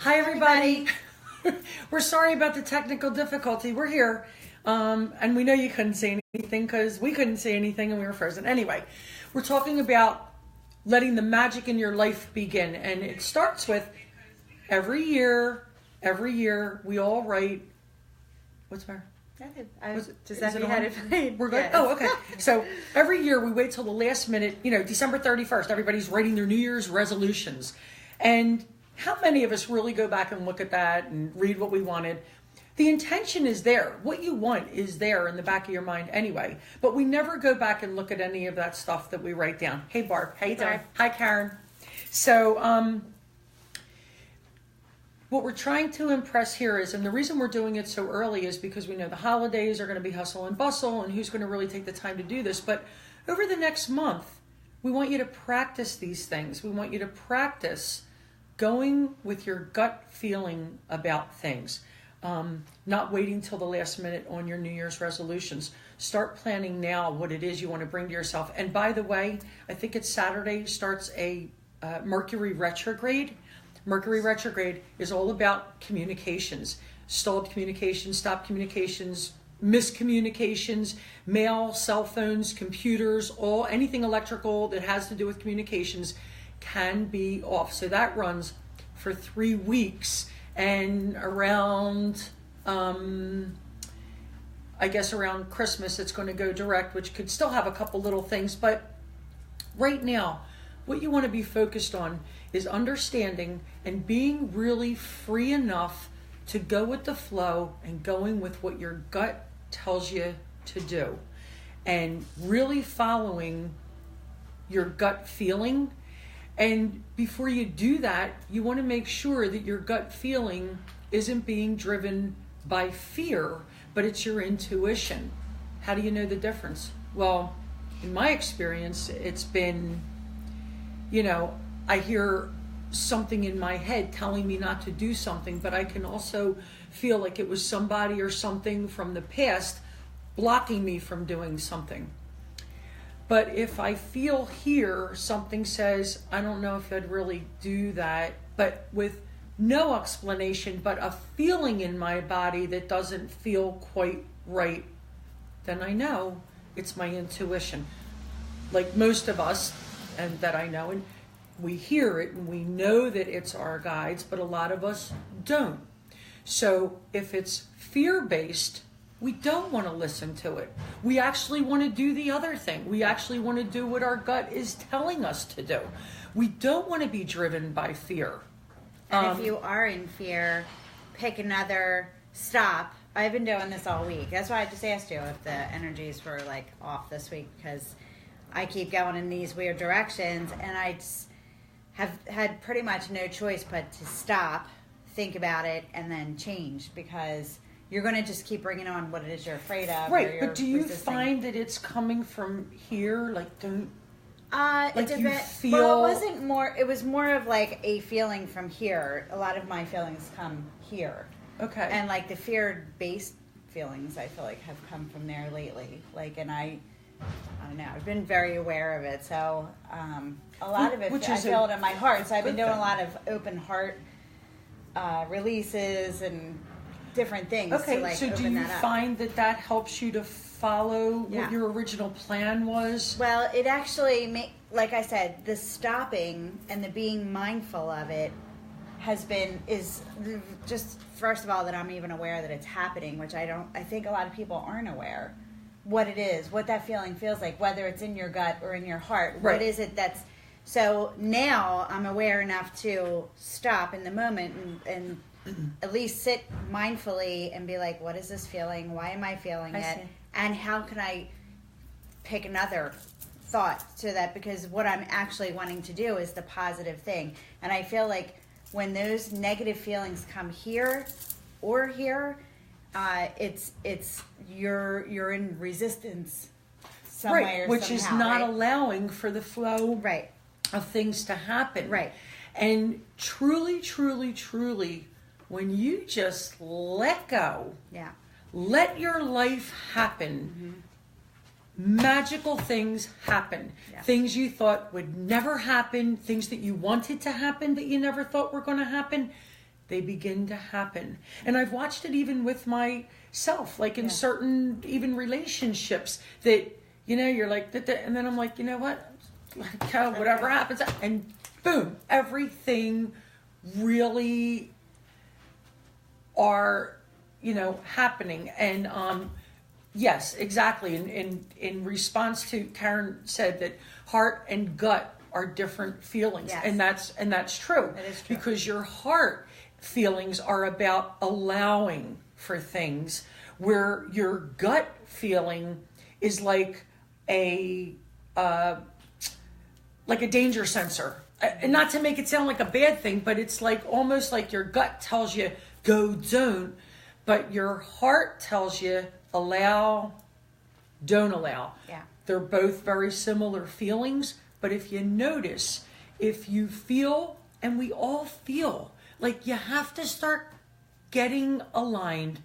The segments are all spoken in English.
Hi, everybody. We're sorry about the technical difficulty. We're here. And we know you couldn't say anything because we couldn't say anything and we were frozen. Anyway, we're talking about letting the magic in your life begin. And it starts with every year, we all write. What's the matter? We're good? Yes. Oh, okay. So every year we wait till the last minute, December 31st, everybody's writing their New Year's resolutions. And how many of us really go back and look at that and read what we wanted? The intention is there. What you want is there in the back of your mind anyway. But we never go back and look at any of that stuff that we write down. Hey, Barb. How you doing? Hi, Karen. So, what we're trying to impress here is, and the reason we're doing it so early is because we know the holidays are going to be hustle and bustle, and who's going to really take the time to do this. But over the next month, we want you to practice these things. We want you to practice going with your gut feeling about things. Not waiting till the last minute on your New Year's resolutions. Start planning now what it is you want to bring to yourself. And by the way, I think it's Saturday starts a Mercury retrograde. Mercury retrograde is all about communications, stalled communications, stopped communications, miscommunications, mail, cell phones, computers, anything electrical that has to do with communications can be off. So that runs for 3 weeks, and around, around Christmas, it's going to go direct, which could still have a couple little things. But right now, what you want to be focused on is understanding and being really free enough to go with the flow and going with what your gut tells you to do, and really following your gut feeling. And before you do that, you want to make sure that your gut feeling isn't being driven by fear, but it's your intuition. How do you know the difference? Well, in my experience, it's been, I hear something in my head telling me not to do something, but I can also feel like it was somebody or something from the past blocking me from doing something. But if I feel here, something says, I don't know if I'd really do that, but with no explanation, but a feeling in my body that doesn't feel quite right, then I know it's my intuition. Like most of us, and that I know, and we hear it and we know that it's our guides, but a lot of us don't. So if it's fear-based, we don't want to listen to it. We actually want to do the other thing. We actually want to do what our gut is telling us to do. We don't want to be driven by fear. And if you are in fear, pick another stop. I've been doing this all week. That's why I just asked you if the energies were off this week, because I keep going in these weird directions, and I just have had pretty much no choice but to stop, think about it, and then change, because you're going to just keep bringing on what it is you're afraid of. Right, but do you find that it's coming from here? You feel... Well, it was more of a feeling from here. A lot of my feelings come here. Okay. And the fear-based feelings, I feel have come from there lately. And I don't know, I've been very aware of it. So a lot of it, I feel it in my heart. So I've been doing a lot of open heart releases and different things. Okay, so do you find that helps you to follow what your original plan was? Well, it actually, like I said, the stopping and the being mindful of it is just, first of all, that I'm even aware that it's happening, which I think a lot of people aren't aware what it is, what that feeling feels like, whether it's in your gut or in your heart. Right. What is it that's... So now I'm aware enough to stop in the moment and at least sit mindfully and be like, what is this feeling? Why am I feeling it? See. And how can I pick another thought to that? Because what I'm actually wanting to do is the positive thing. And I feel like when those negative feelings come here or here, it's you're in resistance some way or somehow. Which is not allowing for the flow of things to happen. Right. And truly, truly, truly, when you just let go, let your life happen, magical things happen. Yeah. Things you thought would never happen, things that you wanted to happen that you never thought were going to happen, they begin to happen. And I've watched it even with myself, like in certain even relationships that, you're like, and then I'm like, you know what? Whatever happens. And boom, everything really are, happening. And yes, exactly. In response to Karen said that heart and gut are different feelings. Yes. And that's true. That is true. Because your heart feelings are about allowing for things, where your gut feeling is like a danger sensor. And not to make it sound like a bad thing, but it's like almost like your gut tells you go, don't, but your heart tells you allow, don't allow. Yeah. They're both very similar feelings, but if you notice, if you feel, and we all feel, like you have to start getting aligned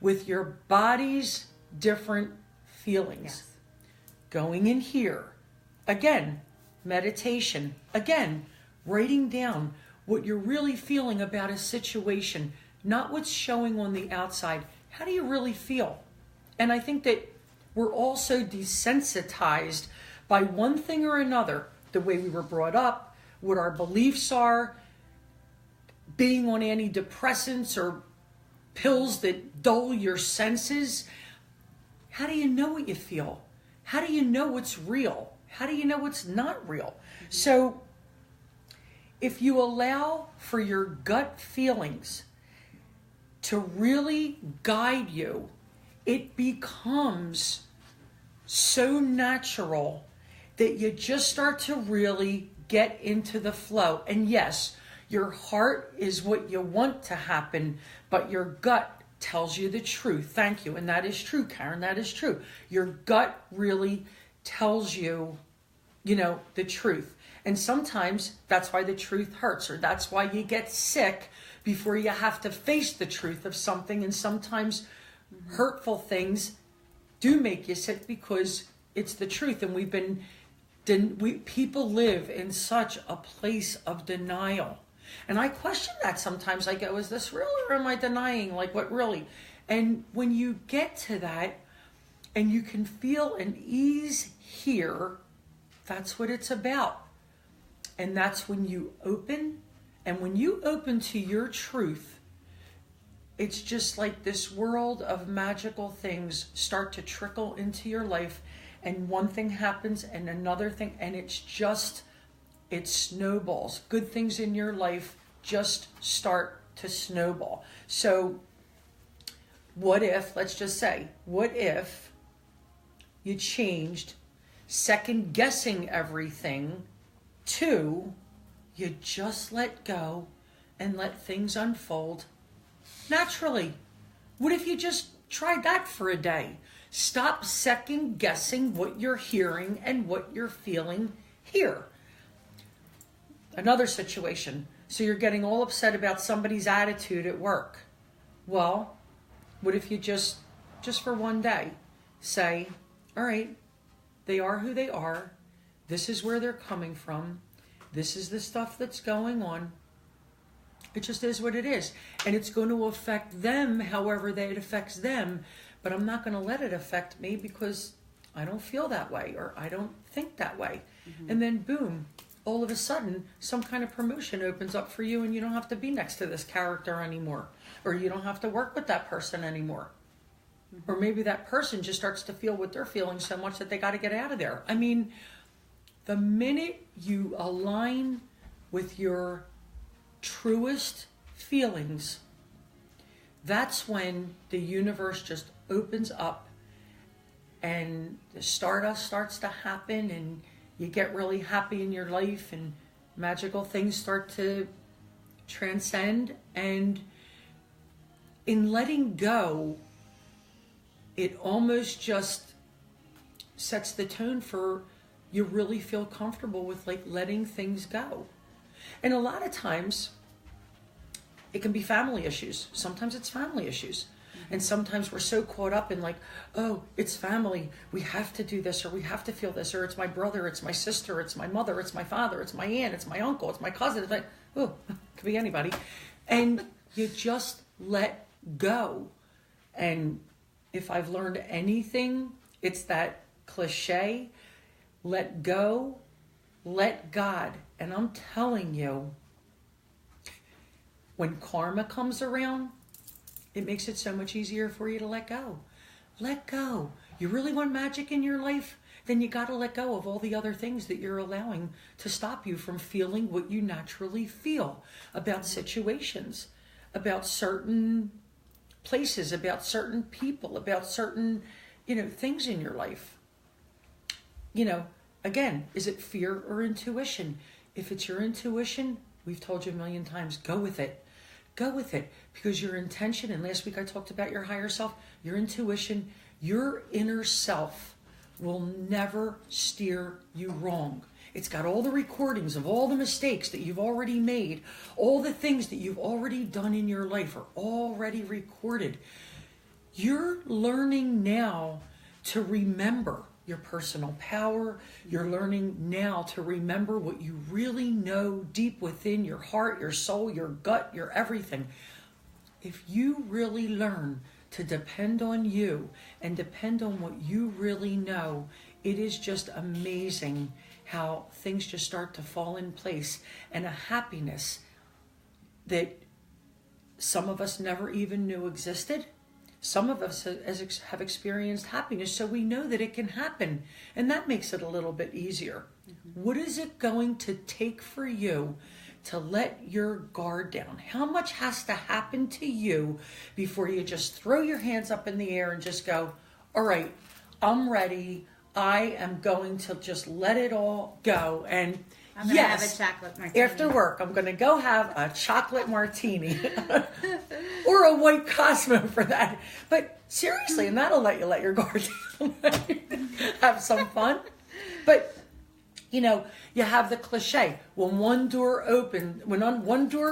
with your body's different feelings. Yes. Going in here, again, meditation, again, writing down what you're really feeling about a situation, not what's showing on the outside. How do you really feel? And I think that we're also desensitized by one thing or another, the way we were brought up, what our beliefs are, being on antidepressants or pills that dull your senses. How do you know what you feel? How do you know what's real? How do you know what's not real? So if you allow for your gut feelings to really guide you, it becomes so natural that you just start to really get into the flow. And yes, your heart is what you want to happen, but your gut tells you the truth. Thank you. And that is true, Karen. That is true. Your gut really tells you, the truth. And sometimes that's why the truth hurts, or that's why you get sick before you have to face the truth of something. And sometimes hurtful things do make you sick because it's the truth. And people live in such a place of denial. And I question that sometimes. I go, is this real, or am I denying? Like, what really? And when you get to that and you can feel an ease here, that's what it's about. And that's when you open. And when you open to your truth, it's just like this world of magical things start to trickle into your life. And one thing happens and another thing. And it snowballs. Good things in your life just start to snowball. So what if you changed second guessing everything to you just let go and let things unfold naturally? What if you just tried that for a day? Stop second guessing what you're hearing and what you're feeling here. Another situation. So you're getting all upset about somebody's attitude at work. Well, what if you just for one day say, all right, they are who they are. This is where they're coming from. This is the stuff that's going on. It just is what it is. And it's going to affect them however it affects them. But I'm not going to let it affect me because I don't feel that way or I don't think that way. Mm-hmm. And then boom, all of a sudden, some kind of promotion opens up for you and you don't have to be next to this character anymore. Or you don't have to work with that person anymore. Mm-hmm. Or maybe that person just starts to feel what they're feeling so much that they got to get out of there. I mean, the minute you align with your truest feelings, that's when the universe just opens up and the stardust starts to happen and you get really happy in your life and magical things start to transcend. And in letting go, it almost just sets the tone for you really feel comfortable with like letting things go. And a lot of times it can be family issues. Sometimes it's family issues. And sometimes we're so caught up in like, oh, it's family. We have to do this or we have to feel this, or it's my brother, it's my sister, it's my mother, it's my father, it's my aunt, it's my uncle, it's my cousin. It's like, oh, it could be anybody. And You just let go. And if I've learned anything, it's that cliche, let go, let God. And I'm telling you, when karma comes around, it makes it so much easier for you to let go. Let go. You really want magic in your life? Then you got to let go of all the other things that you're allowing to stop you from feeling what you naturally feel about situations, about certain places, about certain people, about certain, things in your life. Again, is it fear or intuition? If it's your intuition, we've told you a million times, go with it. Go with it, because your intention, and last week I talked about your higher self, your intuition, your inner self will never steer you wrong. It's got all the recordings of all the mistakes that you've already made. All the things that you've already done in your life are already recorded. You're learning now to remember your personal power. You're learning now to remember what you really know deep within your heart, your soul, your gut, your everything. If you really learn to depend on you and depend on what you really know, it is just amazing how things just start to fall in place, and a happiness that some of us never even knew existed. Some of us have experienced happiness, so we know that it can happen, and that makes it a little bit easier. Mm-hmm. What is it going to take for you to let your guard down? How much has to happen to you before you just throw your hands up in the air and just go, all right, I'm ready. I am going to just let it all go. And I'm going to have a chocolate martini. After work, I'm going to go have a chocolate martini or a white Cosmo for that. But seriously, and that'll let you let your guard down. Have some fun. But, you have the cliche. When one door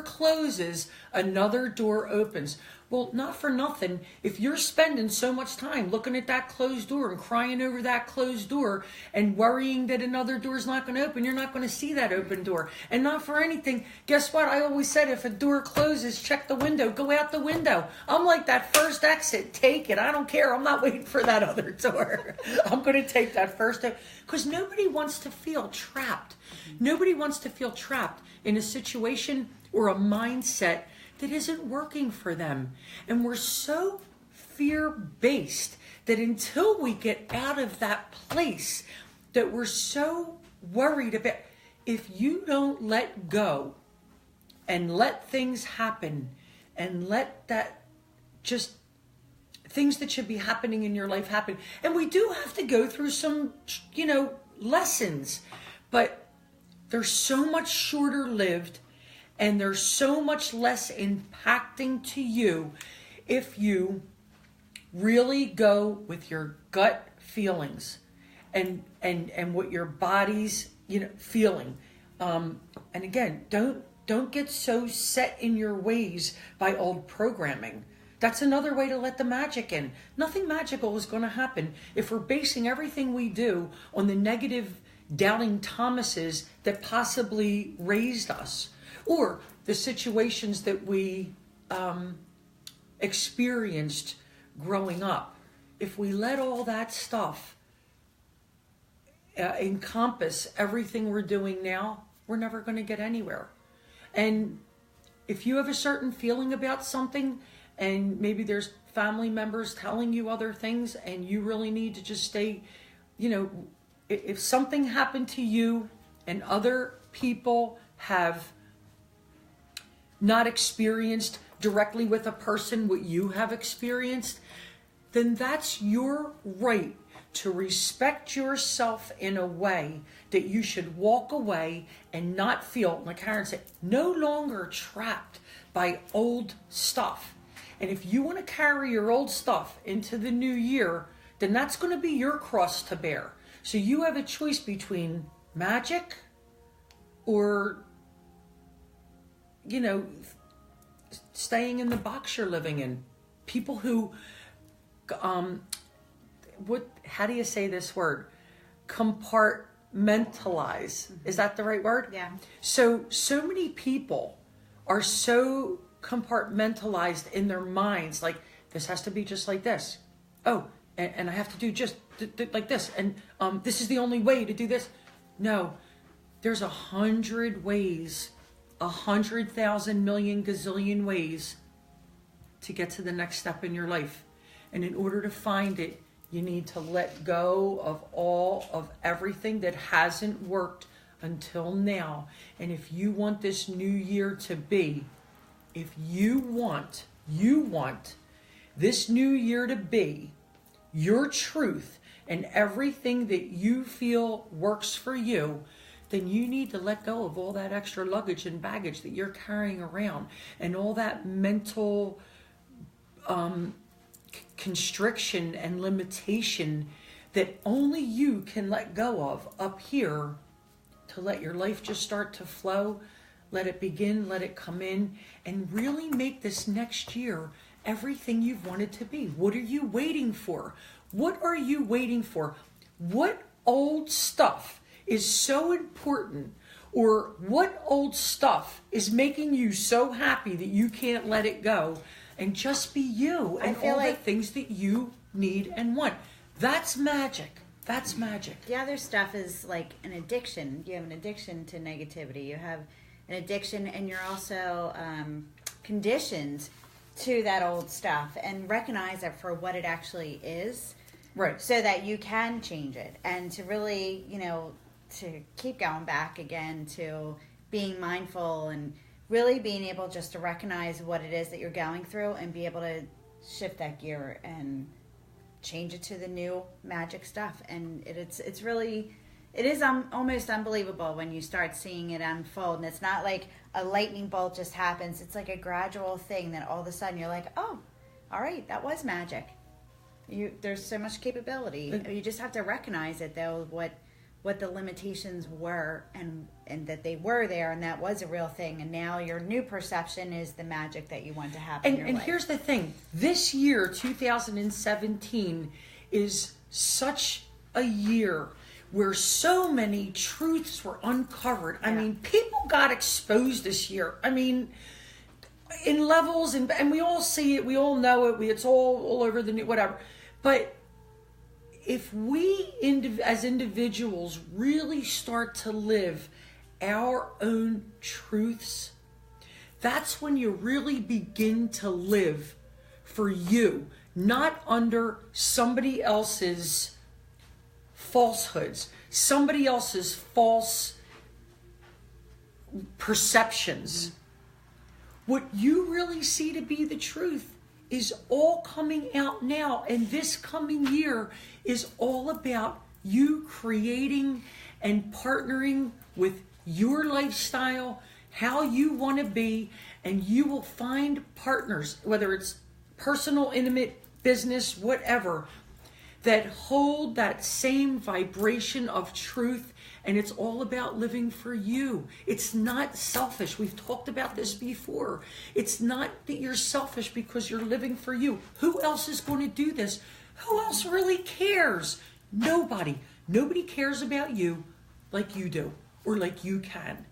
closes, another door opens. Well, not for nothing. If you're spending so much time looking at that closed door and crying over that closed door and worrying that another door's not going to open, you're not going to see that open door. And not for anything. Guess what? I always said if a door closes, check the window. Go out the window. I'm like that first exit. Take it. I don't care. I'm not waiting for that other door. I'm going to take that first. Because nobody wants to feel trapped. Nobody wants to feel trapped in a situation or a mindset that isn't working for them. And we're so fear-based that until we get out of that place that we're so worried about, if you don't let go and let things happen and let that just things that should be happening in your life happen. And we do have to go through some, lessons, but they're so much shorter lived. And they're so much less impacting to you if you really go with your gut feelings and what your body's feeling. And again, don't get so set in your ways by old programming. That's another way to let the magic in. Nothing magical is going to happen if we're basing everything we do on the negative doubting Thomases that possibly raised us. Or the situations that we experienced growing up. If we let all that stuff encompass everything we're doing now, we're never going to get anywhere. And if you have a certain feeling about something, and maybe there's family members telling you other things, and you really need to just stay, if something happened to you and other people have not experienced directly with a person what you have experienced, then that's your right to respect yourself in a way that you should walk away and not feel, like Karen said, no longer trapped by old stuff. And if you want to carry your old stuff into the new year, then that's going to be your cross to bear. So you have a choice between magic or staying in the box you're living in. People who, how do you say this word? Compartmentalize. Is that the right word? Yeah. So many people are so compartmentalized in their minds, like this has to be just like this. Oh, and I have to do just like this, and this is the only way to do this. No, there's 100 ways, 100,000 million gazillion ways to get to the next step in your life. And in order to find it, you need to let go of all of everything that hasn't worked until now. And if you want this new year to be, if you want this new year to be your truth and everything that you feel works for you, then you need to let go of all that extra luggage and baggage that you're carrying around and all that mental constriction and limitation that only you can let go of up here, to let your life just start to flow, let it begin, let it come in, and really make this next year everything you've wanted to be. What are you waiting for? What are you waiting for? What old stuff is so important, or what old stuff is making you so happy that you can't let it go and just be you and all the things that you need and want? That's magic. That's magic. The other stuff is like an addiction. You have an addiction to negativity. You have an addiction, and you're also conditioned to that old stuff, and recognize it for what it actually is. Right. So that you can change it, and to really, to keep going back again to being mindful and really being able just to recognize what it is that you're going through and be able to shift that gear and change it to the new magic stuff. And it is almost unbelievable when you start seeing it unfold. And it's not like a lightning bolt just happens. It's like a gradual thing that all of a sudden you're like, oh, all right, that was magic. There's so much capability. You just have to recognize it, though, what the limitations were, and that they were there, and that was a real thing. And now your new perception is the magic that you want to have in your life. And here's the thing. This year, 2017, is such a year where so many truths were uncovered. I mean, people got exposed this year. I mean, in levels, and we all see it, we all know it, it's all over the news, whatever. But if we as individuals really start to live our own truths, that's when you really begin to live for you, not under somebody else's falsehoods, somebody else's false perceptions. What you really see to be the truth is all coming out now. And this coming year is all about you creating and partnering with your lifestyle, how you want to be, and you will find partners, whether it's personal, intimate, business, whatever, that hold that same vibration of truth. And it's all about living for you. It's not selfish. We've talked about this before. It's not that you're selfish because you're living for you. Who else is going to do this? Who else really cares? Nobody. Nobody cares about you like you do, or like you can.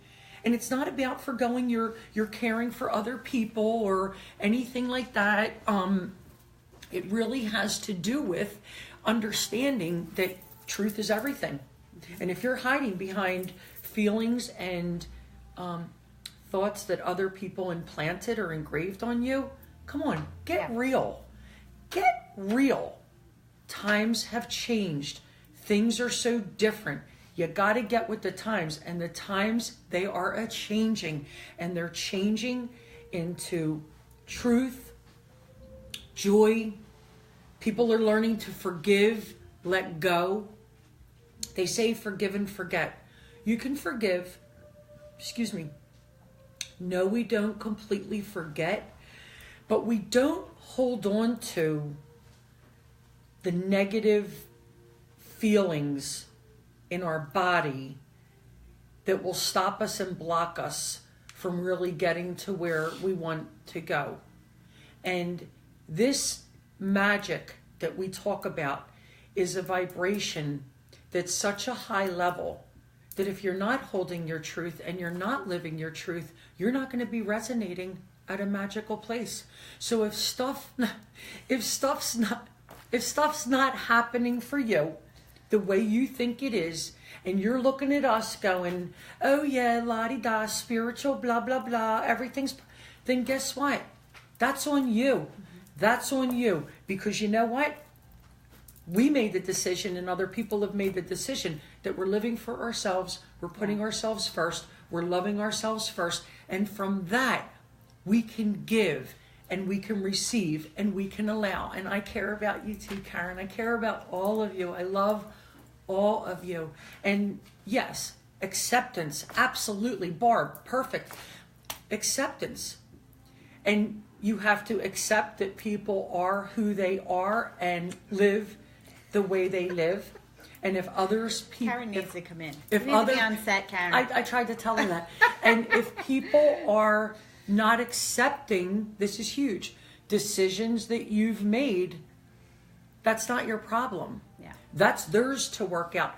And it's not about forgoing your caring for other people or anything like that. It really has to do with understanding that truth is everything. And if you're hiding behind feelings and thoughts that other people implanted or engraved on you, come on, get real. Get real. Times have changed. Things are so different. You got to get with the times. And the times, they are a-changing. And they're changing into truth, joy. People are learning to forgive, let go. They say forgive and forget. You can forgive. No, we don't completely forget, but we don't hold on to the negative feelings in our body that will stop us and block us from really getting to where we want to go. And this magic that we talk about is a vibration that's such a high level that if you're not holding your truth and you're not living your truth, you're not going to be resonating at a magical place. So if stuff's not happening for you the way you think it is, and you're looking at us going, oh yeah, la-di-da, spiritual, blah, blah, blah, then guess what? That's on you. That's on you. Because you know what? We made the decision, and other people have made the decision, that we're living for ourselves, we're putting ourselves first, we're loving ourselves first, and from that, we can give, and we can receive, and we can allow. And I care about you too, Karen. I care about all of you. I love all of you. And yes, acceptance, absolutely. Barb, perfect. Acceptance. And you have to accept that people are who they are and live the way they live. And if others... Karen needs to come in. If you need to be on set, Karen. I tried to tell her that. And if people are not accepting, this is huge, decisions that you've made, that's not your problem. Yeah. That's theirs to work out.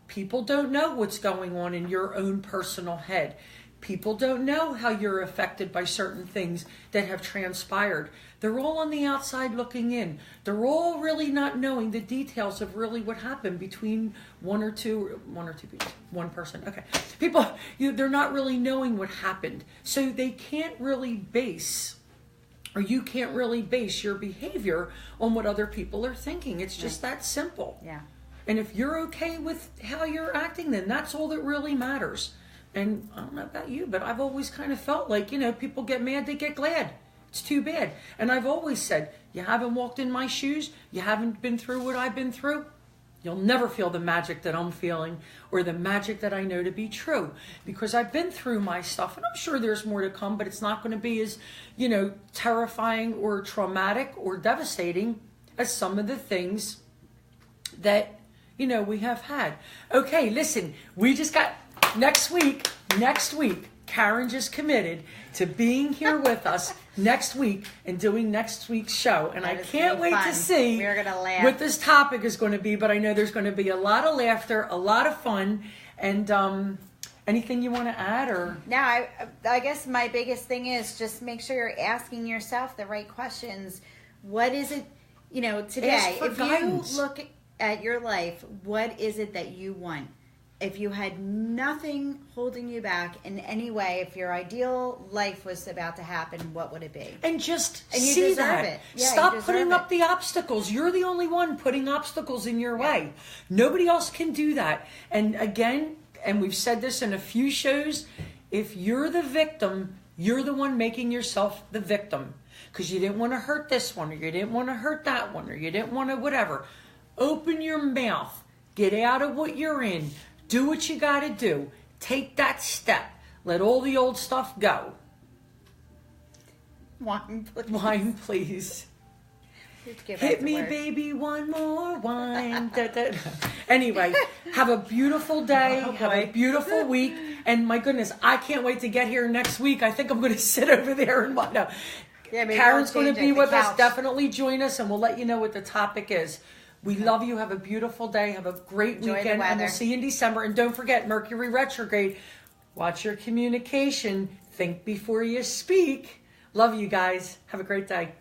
People don't know what's going on in your own personal head. People don't know how you're affected by certain things that have transpired. They're all on the outside looking in. They're all really not knowing the details of really what happened between one person. Okay. People, they're not really knowing what happened. So they can't really base, or you can't really base your behavior on what other people are thinking. It's just that simple. Yeah. And if you're okay with how you're acting, then that's all that really matters. And I don't know about you, but I've always kind of felt like, people get mad, they get glad. It's too bad. And I've always said, you haven't walked in my shoes, you haven't been through what I've been through, you'll never feel the magic that I'm feeling or the magic that I know to be true. Because I've been through my stuff, and I'm sure there's more to come, but it's not going to be as, terrifying or traumatic or devastating as some of the things that, we have had. Okay, listen, we just got... Next week, Karen just committed to being here with us next week and doing next week's show. And I can't wait to see We're gonna laugh. What this topic is going to be. But I know there's going to be a lot of laughter, a lot of fun. And anything you want to add? Or now, I guess my biggest thing is just make sure you're asking yourself the right questions. What is it, today, if guidance. you look at your life, what is it that you want? If you had nothing holding you back in any way, if your ideal life was about to happen, what would it be? And just and you see deserve that. It. Yeah, Stop putting up the obstacles. You're the only one putting obstacles in your way. Nobody else can do that. And again, and we've said this in a few shows, if you're the victim, you're the one making yourself the victim. Because you didn't want to hurt this one, or you didn't want to hurt that one, or you didn't want to whatever. Open your mouth. Get out of what you're in. Do what you got to do. Take that step. Let all the old stuff go. Wine, please. Wine, please. Hit me, baby, one more wine. Da, da. Anyway, have a beautiful day. Have a beautiful week. And my goodness, I can't wait to get here next week. I think I'm going to sit over there and what? No. Yeah, Karen's going to be with us. Definitely join us, and we'll let you know what the topic is. We love you. Have a beautiful day. Have a great weekend. And we'll see you in December. And don't forget, Mercury retrograde. Watch your communication. Think before you speak. Love you guys. Have a great day.